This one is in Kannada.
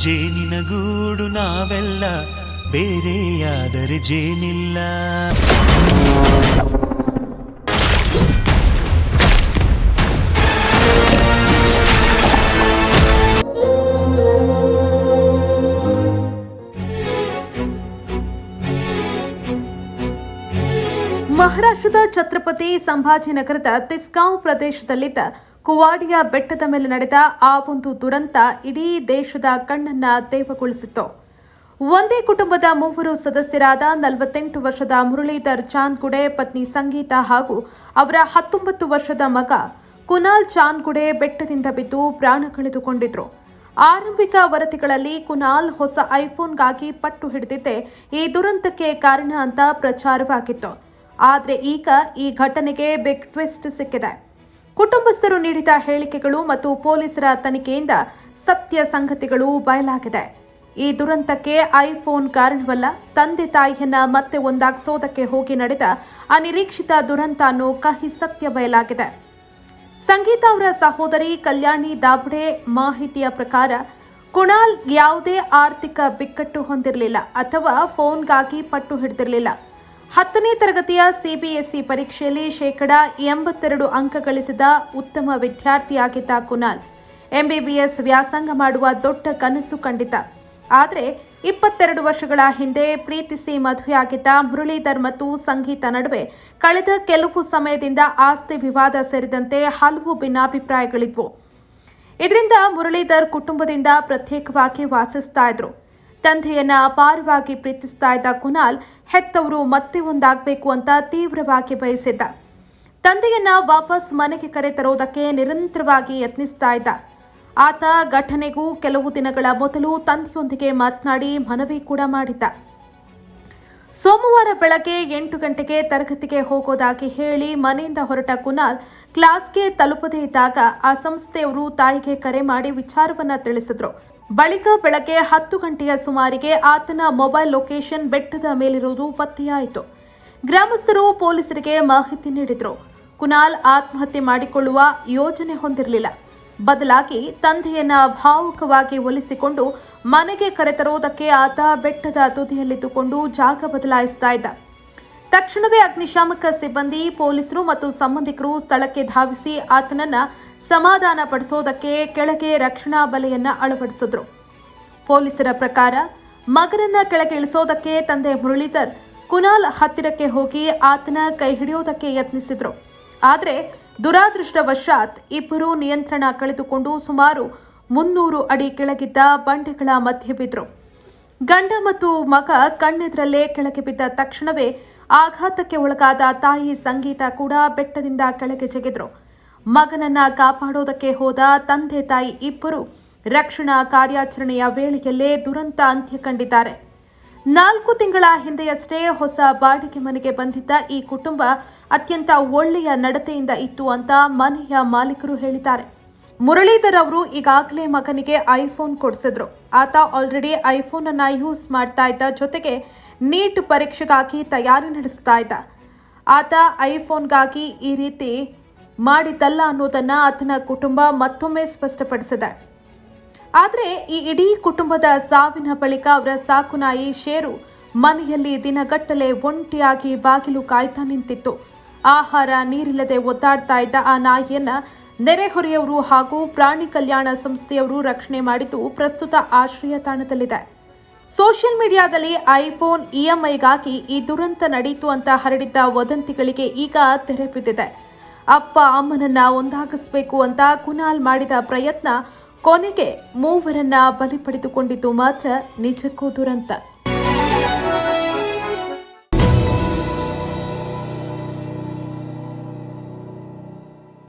ಜೇನಿನ ಗೂಡು ನಾವೆಲ್ಲ ಬೇರೆಯಾದರೆ ಜೇನಿಲ್ಲ. ಮಹಾರಾಷ್ಟ್ರದ ಛತ್ರಪತಿ ಸಂಭಾಜಿನಗರದ ತಿಸ್ಗಾಂವ್ ಪ್ರದೇಶದಲ್ಲಿದ್ದ ಕುವಾಡಿಯ ಬೆಟ್ಟದ ಮೇಲೆ ನಡೆದ ಆ ಒಂದು ದುರಂತ ಇಡೀ ದೇಶದ ಕಣ್ಣನ್ನ ತೇವಗೊಳಿಸಿತ್ತು. ಒಂದೇ ಕುಟುಂಬದ 3 ಸದಸ್ಯರಾದ 48 ವರ್ಷದ ಮುರಳೀಧರ್ ಚಾಂದ್ಗುಡೆ, ಪತ್ನಿ ಸಂಗೀತ ಹಾಗೂ ಅವರ 19 ವರ್ಷದ ಮಗ ಕುನಾಲ್ ಚಾಂದ್ಗುಡೆ ಬೆಟ್ಟದಿಂದ ಬಿದ್ದು ಪ್ರಾಣ ಕಳೆದುಕೊಂಡಿದ್ರು. ಆರಂಭಿಕ ವರದಿಗಳಲ್ಲಿ ಕುನಾಲ್ ಹೊಸ ಐಫೋನ್ಗಾಗಿ ಪಟ್ಟು ಹಿಡಿದಿದ್ದೇ ಈ ದುರಂತಕ್ಕೆ ಕಾರಣ ಅಂತ ಪ್ರಚಾರವಾಗಿತ್ತು. ಆದರೆ ಈಗ ಈ ಘಟನೆಗೆ ಬಿಗ್ ಟ್ವಿಸ್ಟ್ ಸಿಕ್ಕಿದೆ. ಕುಟುಂಬಸ್ಥರು ನೀಡಿದ ಹೇಳಿಕೆಗಳು ಮತ್ತು ಪೊಲೀಸರ ತನಿಖೆಯಿಂದ ಸತ್ಯ ಸಂಗತಿಗಳು ಬಯಲಾಗಿದೆ. ಈ ದುರಂತಕ್ಕೆ ಐಫೋನ್ ಕಾರಣವಲ್ಲ, ತಂದೆ ತಾಯಿಯನ್ನ ಮತ್ತೆ ಒಂದಾಗಿಸೋದಕ್ಕೆ ಹೋಗಿ ನಡೆದ ಅನಿರೀಕ್ಷಿತ ದುರಂತ ಅನ್ನೋ ಕಹಿ ಸತ್ಯ ಬಯಲಾಗಿದೆ. ಸಂಗೀತ ಅವರ ಸಹೋದರಿ ಕಲ್ಯಾಣಿ ದಾಭಡೆ ಮಾಹಿತಿಯ ಪ್ರಕಾರ ಕುಣಾಲ್ ಯಾವುದೇ ಆರ್ಥಿಕ ಬಿಕ್ಕಟ್ಟು ಹೊಂದಿರಲಿಲ್ಲ ಅಥವಾ ಫೋನ್ಗಾಗಿ ಪಟ್ಟು ಹಿಡಿದಿರಲಿಲ್ಲ. 10ನೇ ತರಗತಿಯ ಸಿಬಿಎಸ್ಇ ಪರೀಕ್ಷೆಯಲ್ಲಿ 82% ಅಂಕ ಗಳಿಸಿದ ಉತ್ತಮ ವಿದ್ಯಾರ್ಥಿಯಾಗಿದ್ದ ಕುನಾಲ್ ಎಂಬಿಬಿಎಸ್ ವ್ಯಾಸಂಗ ಮಾಡುವ ದೊಡ್ಡ ಕನಸು ಕಂಡಿದ್ದ. ಆದರೆ 22 ವರ್ಷಗಳ ಹಿಂದೆ ಪ್ರೀತಿಸಿ ಮದುವೆಯಾಗಿದ್ದ ಮುರಳೀಧರ್ ಮತ್ತು ಸಂಗೀತ ನಡುವೆ ಕಳೆದ ಕೆಲವು ಸಮಯದಿಂದ ಆಸ್ತಿ ವಿವಾದ ಸೇರಿದಂತೆ ಹಲವು ಭಿನ್ನಾಭಿಪ್ರಾಯಗಳಿದ್ವು. ಇದರಿಂದ ಮುರಳೀಧರ್ ಕುಟುಂಬದಿಂದ ಪ್ರತ್ಯೇಕವಾಗಿ ವಾಸಿಸ್ತಾ ಇದ್ರು. ತಂದೆಯನ್ನ ಅಪಾರವಾಗಿ ಪ್ರೀತಿಸ್ತಾ ಇದ್ದ ಕುನಾಲ್ ಹೆತ್ತವರು ಮತ್ತೆ ಒಂದಾಗಬೇಕು ಅಂತ ತೀವ್ರವಾಗಿ ಬಯಸಿದ್ದ. ತಂದೆಯನ್ನ ವಾಪಸ್ ಮನೆಗೆ ಕರೆತರೋದಕ್ಕೆ ನಿರಂತರವಾಗಿ ಯತ್ನಿಸ್ತಾ ಇದ್ದ. ಆತ ಘಟನೆಗೂ ಕೆಲವು ದಿನಗಳ ಮೊದಲು ತಂದೆಯೊಂದಿಗೆ ಮಾತನಾಡಿ ಮನವಿ ಕೂಡ ಮಾಡಿದ್ದ. ಸೋಮವಾರ ಬೆಳಗ್ಗೆ 8 ಗಂಟೆಗೆ ತರಗತಿಗೆ ಹೋಗೋದಾಗಿ ಹೇಳಿ ಮನೆಯಿಂದ ಹೊರಟ ಕುನಾಲ್ ಕ್ಲಾಸ್ಗೆ ತಲುಪದೇ ಇದ್ದಾಗ ಆ ಸಂಸ್ಥೆಯವರು ತಾಯಿಗೆ ಕರೆ ಮಾಡಿ ವಿಚಾರವನ್ನ ತಿಳಿಸಿದ್ರು. ಬಳಿಕ ಬೆಳಗ್ಗೆ 10 ಗಂಟೆಯ ಸುಮಾರಿಗೆ ಆತನ ಮೊಬೈಲ್ ಲೊಕೇಶನ್ ಬೆಟ್ಟದ ಮೇಲಿರುವುದು ಪತ್ತೆಯಾಯಿತು. ಗ್ರಾಮಸ್ಥರು ಪೊಲೀಸರಿಗೆ ಮಾಹಿತಿ ನೀಡಿದ್ರು. ಕುನಾಲ್ ಆತ್ಮಹತ್ಯೆ ಮಾಡಿಕೊಳ್ಳುವ ಯೋಜನೆ ಹೊಂದಿರಲಿಲ್ಲ. ಬದಲಾಗಿ ತಂದೆಯನ್ನ ಭಾವುಕವಾಗಿ ಒಲಿಸಿಕೊಂಡು ಮನೆಗೆ ಕರೆತರೋದಕ್ಕೆ ಆತ ಬೆಟ್ಟದ ತುದಿಯಲ್ಲಿದ್ದುಕೊಂಡು ಜಾಗ ಬದಲಾಯಿಸ್ತಾ ಇದ್ದ. ತಕ್ಷಣವೇ ಅಗ್ನಿಶಾಮಕ ಸಿಬ್ಬಂದಿ, ಪೊಲೀಸರು ಮತ್ತು ಸಂಬಂಧಿಕರು ಸ್ಥಳಕ್ಕೆ ಧಾವಿಸಿ ಆತನನ್ನ ಸಮಾಧಾನ ಪಡಿಸೋದಕ್ಕೆ ಕೆಳಗೆ ರಕ್ಷಣಾ ಬಲೆಯನ್ನ ಅಳವಡಿಸಿದ್ರು. ಪೊಲೀಸರ ಪ್ರಕಾರ ಮಗನನ್ನ ಕೆಳಗೆ ಇಳಿಸೋದಕ್ಕೆ ತಂದೆ ಮುರಳೀಧರ್ ಕುನಾಲ್ ಹತ್ತಿರಕ್ಕೆ ಹೋಗಿ ಆತನ ಕೈ ಹಿಡಿಯೋದಕ್ಕೆ ಯತ್ನಿಸಿದ್ರು. ಆದರೆ ದುರಾದೃಷ್ಟವಶಾತ್ ಇಬ್ಬರು ನಿಯಂತ್ರಣ ಕಳೆದುಕೊಂಡು ಸುಮಾರು 300 ಅಡಿ ಕೆಳಗಿದ್ದ ಬಂಡೆಗಳ ಮಧ್ಯೆ ಬಿದ್ರು. ಗಂಡ ಮತ್ತು ಮಗ ಕಣ್ಣೆದುರಲ್ಲೇ ಕೆಳಗೆ ಬಿದ್ದ ತಕ್ಷಣವೇ ಆಘಾತಕ್ಕೆ ಒಳಗಾದ ತಾಯಿ ಸಂಗೀತ ಕೂಡ ಬೆಟ್ಟದಿಂದ ಕೆಳಗೆ ಜಗಿದ್ರು. ಮಗನನ್ನ ಕಾಪಾಡೋದಕ್ಕೆ ಹೋದ ತಂದೆ ತಾಯಿ ಇಬ್ಬರು ರಕ್ಷಣಾ ಕಾರ್ಯಾಚರಣೆಯ ವೇಳೆಯಲ್ಲೇ ದುರಂತ ಅಂತ್ಯ ಕಂಡಿದ್ದಾರೆ. 4 ತಿಂಗಳ ಹಿಂದೆಯಷ್ಟೇ ಹೊಸ ಬಾಡಿಗೆ ಮನೆಗೆ ಬಂದಿದ್ದ ಈ ಕುಟುಂಬ ಅತ್ಯಂತ ಒಳ್ಳೆಯ ನಡತೆಯಿಂದ ಇತ್ತು ಅಂತ ಮನೆಯ ಮಾಲೀಕರು ಹೇಳಿದ್ದಾರೆ. ಮುರಳೀಧರ್ ಅವರು ಈಗಾಗಲೇ ಮಗನಿಗೆ ಐಫೋನ್ ಕೊಡಿಸಿದ್ರು. ಆತ ಆಲ್ರೆಡಿ ಐಫೋನ್ ಅನ್ನ ಯೂಸ್ ಮಾಡ್ತಾ ಇದ್ದ. ಜೊತೆಗೆ ನೀಟ್ ಪರೀಕ್ಷೆಗಾಗಿ ತಯಾರಿ ನಡೆಸ್ತಾ ಇದ್ದ. ಆತ ಐಫೋನ್ಗಾಗಿ ಈ ರೀತಿ ಮಾಡಿದ್ದಲ್ಲ ಅನ್ನೋದನ್ನ ಆತನ ಕುಟುಂಬ ಮತ್ತೊಮ್ಮೆ ಸ್ಪಷ್ಟಪಡಿಸಿದೆ. ಆದರೆ ಈ ಇಡೀ ಕುಟುಂಬದ ಸಾವಿನ ಬಳಿಕ ಅವರ ಸಾಕು ನಾಯಿ ಶೇರು ಮನೆಯಲ್ಲಿ ದಿನಗಟ್ಟಲೆ ಒಂಟಿಯಾಗಿ ಬಾಗಿಲು ಕಾಯ್ತಾ ನಿಂತಿತ್ತು. ಆಹಾರ ನೀರಿಲ್ಲದೆ ಒದ್ದಾಡ್ತಾ ಇದ್ದ ಆ ನಾಯಿಯನ್ನ ನೆರೆಹೊರೆಯವರು ಹಾಗೂ ಪ್ರಾಣಿ ಕಲ್ಯಾಣ ಸಂಸ್ಥೆಯವರು ರಕ್ಷಣೆ ಮಾಡಿದ್ದು ಪ್ರಸ್ತುತ ಆಶ್ರಯ ತಾಣದಲ್ಲಿದೆ. ಸೋಷಿಯಲ್ ಮೀಡಿಯಾದಲ್ಲಿ ಐಫೋನ್ ಇಎಂಐಗಾಗಿ ಈ ದುರಂತ ನಡೆಯಿತು ಅಂತ ಹರಡಿದ್ದ ವದಂತಿಗಳಿಗೆ ಈಗ ತೆರೆ ಬಿದ್ದಿದೆ. ಅಪ್ಪ ಅಮ್ಮನನ್ನ ಒಂದಾಗಿಸಬೇಕು ಅಂತ ಕುನಾಲ್ ಮಾಡಿದ ಪ್ರಯತ್ನ ಕೊನೆಗೆ 3 ಬಲಿ ಪಡೆದುಕೊಂಡಿದ್ದು ಮಾತ್ರ ನಿಜಕ್ಕೂ ದುರಂತ.